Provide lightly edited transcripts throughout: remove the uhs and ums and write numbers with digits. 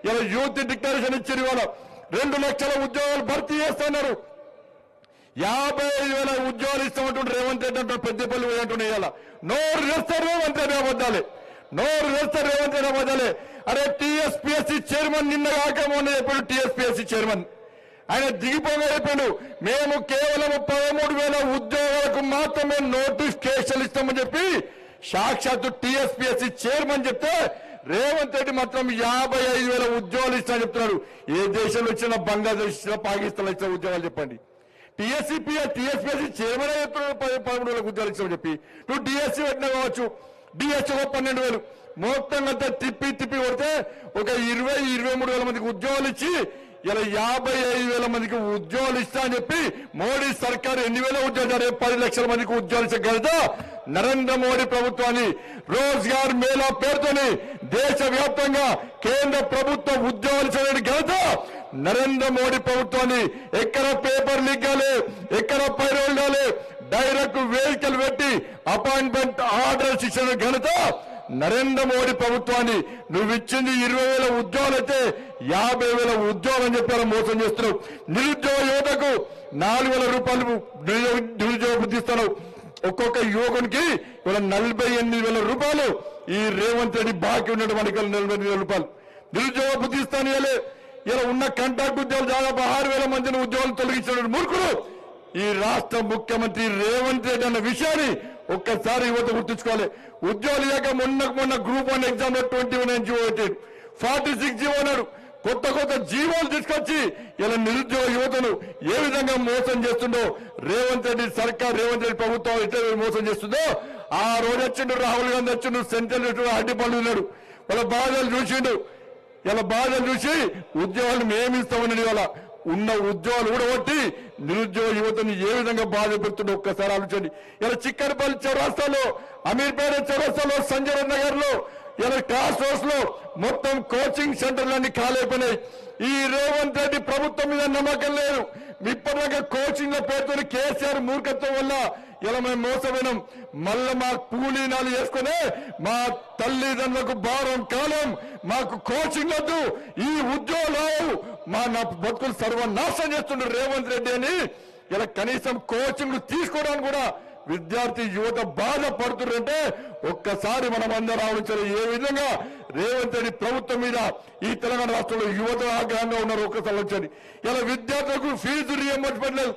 ఇలా youth declaration ఇచ్చారు. ఇవాళ 2 లక్షల ఉద్యోగాలు భర్తీ చేస్తున్నారు. 55,000 ఉద్యోగాలు ఇస్తామంటుంటే రేవంత్ రెడ్డి అంటారు పెద్దపల్లి పోయి ఇవాళ నోరు చేస్తారు రేవంత్ రెడ్డి అబద్ధాలే, నోరు చేస్తారు రేవంత్ రెడ్డి అబద్ధాలే. అరే టీఎస్పీఎస్సీ చైర్మన్ నిన్న కాక మొన్న చెప్పాడు. టీఎస్పీఎస్సీ చైర్మన్ ఆయన దిగిపోగా చెప్పాడు, మేము కేవలం 13,000 ఉద్యోగాలకు మాత్రమే నోటిఫికేషన్ ఇస్తామని చెప్పి సాక్షాత్తు టీఎస్పీఎస్సీ చైర్మన్ చెప్తే రేవంత్ రెడ్డి మాత్రం 55,000 ఉద్యోగాలు ఇస్తామని చెప్తున్నాడు. ఏ దేశంలో ఇచ్చిన బంగ్లాదేశ్ ఇచ్చిన పాకిస్తాన్ ఇచ్చిన ఉద్యోగాలు చెప్పండి. టీఎస్పీఎస్సీ చైర్మన్ చెప్తున్నాడు 13,000 ఉద్యోగాలు ఇస్తామని చెప్పి. నువ్వు డిఎస్సీ పెట్టినా కావచ్చు, డిఎస్సీ 12,000 మొత్తంగా తిప్పి కొడితే ఒక 20-23,000 మందికి ఉద్యోగాలు ఇచ్చి ఇలా 55,000 మందికి ఉద్యోగాలు ఇస్తా అని చెప్పి మోడీ సర్కారు ఎన్ని వేల ఉద్యోగాలు 10 లక్షల మందికి ఉద్యోగాలు ఇచ్చే ఘనత నరేంద్ర మోడీ ప్రభుత్వాన్ని. రోజ్గార్ మేళా పేరుతోని దేశవ్యాప్తంగా కేంద్ర ప్రభుత్వ ఉద్యోగాలు ఇచ్చే ఘనత నరేంద్ర మోడీ ప్రభుత్వాన్ని. ఎక్కడ పేపర్ లీక్ కాలే, ఎక్కడ పైరోల్ కాలే, డైరెక్ట్ వెహికల్ పెట్టి అపాయింట్మెంట్ ఆర్డర్స్ ఇచ్చిన ఘనత నరేంద్ర మోడీ ప్రభుత్వాన్ని. నువ్వు ఇచ్చింది 20,000 ఉద్యోగాలు అయితే 50,000 ఉద్యోగాలు అని చెప్పారు, మోసం చేస్తున్నావు. నిరుద్యోగ యువతకు 4,000 రూపాయలు నిరుద్యోగ వృద్ధి ఇస్తున్నావు. ఒక్కొక్క యువకునికి ఇవాళ 48,000 రూపాయలు ఈ రేవంత్ రెడ్డి బాకీ ఉన్నట్టు మనకి 48,000 రూపాయలు నిరుద్యోగ వృద్ధి ఇస్తాను. ఇలా ఉన్న కాంట్రాక్ట్ ఉద్యోగాలు దాదాపు 6,000 మందిని ఉద్యోగాలు తొలగించిన మూర్ఖుడు ఈ రాష్ట్ర ముఖ్యమంత్రి రేవంత్ రెడ్డి అన్న విషయాన్ని ఒక్కసారి యువత గుర్తుంచుకోవాలి. ఉద్యోగాలు లేక మొన్న గ్రూప్ 1 ఎగ్జామ్ లో 21 జీవో పెట్టాడు, 46 జీవో అన్నాడు. కొత్త జీవోలు తీసుకొచ్చి ఇలా నిరుద్యోగ యువతను ఏ విధంగా మోసం చేస్తుండో రేవంత్ రెడ్డి సర్కార్, రేవంత్ రెడ్డి ప్రభుత్వం ఎట్లా మోసం చేస్తుందో. ఆ రోజు వచ్చిండు రాహుల్ గాంధీ వచ్చిండు, సెంట్రల్ అడ్డిపళ్ళు ఉన్నాడు, వాళ్ళ బాధలు చూసిండు. ఇలా బాధలు చూసి ఉద్యోగాలు మేమిస్తామని వాళ్ళ ఉన్న ఉద్యోగాలు కూడా కొట్టి నిరుద్యోగ యువతని ఏ విధంగా బాధ పెడుతుండో ఒక్కసారి ఆలోచండి. ఇలా చిక్కనపల్లి చౌరాస్తాలో, అమీర్పేట చౌరాస్తాలో, సంజయ్ నగర్ లో, ఇలా క్లాస్ రోడ్స్ లో మొత్తం కోచింగ్ సెంటర్లన్నీ ఖాళీపోయినాయి. ఈ రేవంత్ రెడ్డి ప్రభుత్వం మీద నమ్మకం లేదు. ఇప్పటిదాకా కోచింగ్ లో పేరుతో కేసీఆర్ మూర్ఖత్వం వల్ల ఇలా మేము మోసపోయినాం. మళ్ళా మా కూలీనాలు చేసుకునే మా తల్లిదండ్రులకు భారం కాలం, మాకు కోచింగ్ వద్దు, ఈ ఉద్యోగాలు మా నా బతుకులు సర్వనాశనం చేస్తుండ్రు రేవంత్ రెడ్డి అని ఇలా కనీసం కోచింగ్ తీసుకోవడానికి కూడా విద్యార్థి యువత బాధపడుతుంటే ఒక్కసారి మనం అందరూ ఆలోచించాలి. ఏ విధంగా రేవంత్ రెడ్డి ప్రభుత్వం మీద ఈ తెలంగాణ రాష్ట్రంలో యువత ఆగ్రహంగా ఉన్నారు ఒక్కసారి ఆలోచించండి. ఇలా విద్యార్థులకు ఫీజు రియంబర్స్మెంట్ లేదు.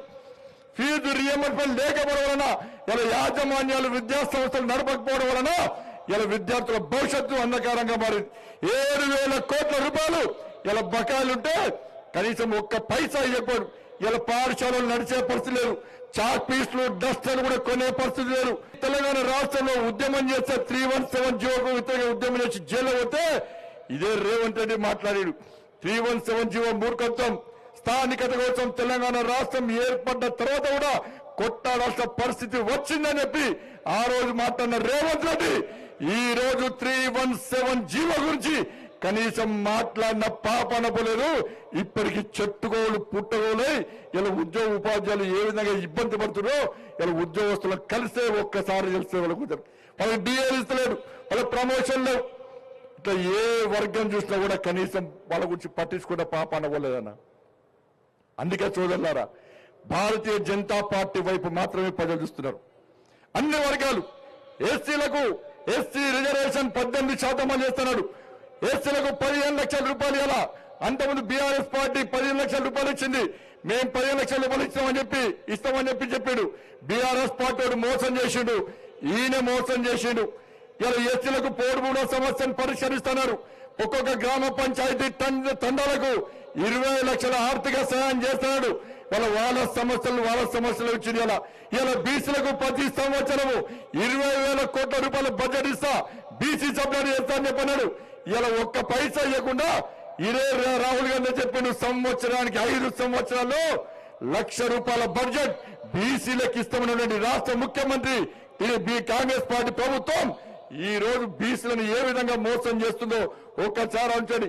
ఫీజు రియంబర్స్మెంట్ లేకపోవడం వలన ఇలా యాజమాన్యాలు విద్యా సంస్థలు నడపకపోవడం వలన ఇలా విద్యార్థుల భవిష్యత్తు అంధకారంగా మారింది. 7,000 కోట్ల రూపాయలు ఇలా బకాయిలుంటే కనీసం ఒక్క పైసా ఇవ్వకపోడు. ఇలా పాఠశాలలు నడిచే పరిస్థితి లేదు, చాక్ పీస్లు డస్టర్లు కూడా కొనే పరిస్థితి లేదు. తెలంగాణ రాష్ట్రంలో ఉద్యమం చేస్తే 317 జీవోకు వ్యతిరేకంగా ఉద్యమం చేసి జైలు పోతే ఇదే రేవంత్ రెడ్డి మాట్లాడాడు. 317 జీవో మూర్ఖత్వం. స్థానికత కోసం తెలంగాణ రాష్ట్రం ఏర్పడ్డ తర్వాత కూడా కొట్టాడాల్సిన పరిస్థితి వచ్చిందని చెప్పి ఆ రోజు మాట్లాడిన రేవంత్ రెడ్డి ఈ రోజు 317 జీవో గురించి కనీసం మాట్లాడిన పాపన పోలేదు. ఇప్పటికి చెట్టుకోలు పుట్టగోలై ఇలా ఉద్యోగ ఉపాధ్యాయులు ఏ విధంగా ఇబ్బంది పడుతున్నారో ఇలా ఉద్యోగస్తులకు కలిస్తే ఒక్కసారి తెలిస్తే వాళ్ళకి డిఏలు ఇస్తలేడు, వాళ్ళ ప్రమోషన్ లేవు. ఇట్లా ఏ వర్గం చూసినా కూడా కనీసం వాళ్ళ గురించి పట్టించుకున్న పాపన పోలేదన్న. అందుకే చూడలారా, భారతీయ జనతా పార్టీ వైపు మాత్రమే ప్రజలు చూస్తున్నారు. అన్ని వర్గాలు ఎస్సీలకు ఎస్సీ రిజర్వేషన్ 18% అమలు చేస్తున్నాడు. ఎస్సీలకు 15 లక్షల రూపాయలు ఇలా అంతకుముందు బీఆర్ఎస్ పార్టీ 15 లక్షల రూపాయలు ఇచ్చింది. మేము 15 లక్షల రూపాయలు ఇస్తామని చెప్పి చెప్పాడు. బీఆర్ఎస్ పార్టీ మోసం చేసిండు, ఈయన మోసం చేసిండు. ఇలా ఎస్సీలకు పోడుబూడ సమస్యను పరిష్కరిస్తున్నారు. ఒక్కొక్క గ్రామ పంచాయతీ తండాలకు 20 లక్షల ఆర్థిక సహాయం చేస్తున్నాడు. వాళ్ళ సమస్యలు వచ్చింది. ఇలా బీసీలకు ప్రతి సంవత్సరము 20,000 కోట్ల రూపాయల బడ్జెట్ ఇస్తా, బీసీ సబ్సిడీ చేస్తా అని చెప్పన్నాడు. ఇలా ఒక్క పైసా ఇవ్వకుండా ఇదే రాహుల్ గాంధీ చెప్పిండు సంవత్సరానికి 5 సంవత్సరాల్లో 1,00,000 రూపాయల బడ్జెట్ బీసీలకు ఇస్తామన్నటువంటి రాష్ట్ర ముఖ్యమంత్రి కాంగ్రెస్ పార్టీ ప్రభుత్వం ఈ రోజు బీసీలను ఏ విధంగా మోసం చేస్తుందో ఒక్కసారి ఆలోచించండి.